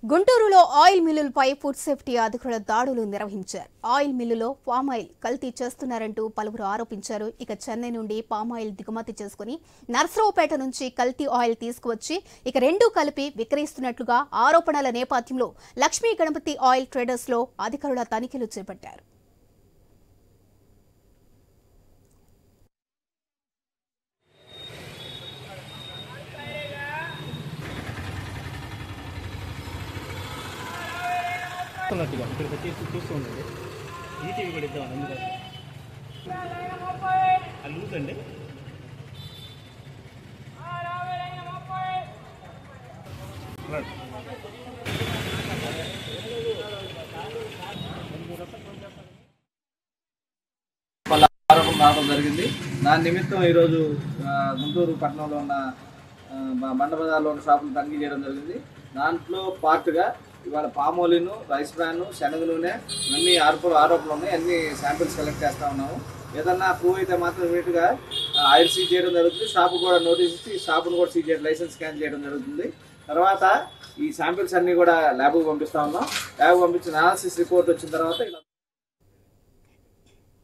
గుంటూరులో oil మిల్లులపై food safety అధికారుల దాడులు నిర్వహించారు. ఆయిల్ మిల్లులో పామ్ ఆయిల్ కల్తీ చేస్తున్నారంటూ పలువురు ఆరోపించారు. ఇక చెన్నై నుండి పామ్ ఆయిల్ దిగుమతి చేసుకుని నర్సరావుపేట నుంచి కల్తీ ఆయిల్ తీసుకువచ్చి రెండూ కలిపి విక్రయిస్తున్నట్లుగా ఆరోపణల నేపథ్యంలో లక్ష్మీ గణపతి ఆయిల్ ట్రేడర్స్ లో అధికారుల తనిఖీలు చేపట్టారు. ఇక్కడికి వచ్చేసి చూస్తూ ఉండండి. ఈటీవీ కూడా ఇద్దాం అందుకోసం అది లూజ్ అండి. ఆరోపణ రావడం జరిగింది. దాని నిమిత్తం ఈరోజు గుంటూరు పట్టణంలో ఉన్న బండబజార్లో ఉన్న షాపులు తనిఖీ చేయడం జరిగింది. దాంట్లో పార్ట్గా ఇవాళ పామోలిన్, రైస్ బ్రాన్, శనగ నూనె అన్ని ఆరోపణలు ఉన్నాయి. అన్ని శాంపిల్స్ కలెక్ట్ చేస్తూ ఉన్నాము. ఏదన్నా ప్రూవ్ అయితే మాత్రం ఇమీడియట్గా ఆయిల్ సీజ్ చేయడం జరుగుతుంది. షాపు కూడా నోటీస్ ఇచ్చి షాపును కూడా సీజ్ చేయడం, లైసెన్స్ స్కాన్ చేయడం జరుగుతుంది. తర్వాత ఈ శాంపిల్స్ అన్నీ కూడా ల్యాబ్కి పంపిస్తూ ఉన్నాం. ల్యాబ్కి పంపించిన అనాలిసిస్ రిపోర్ట్ వచ్చిన తర్వాత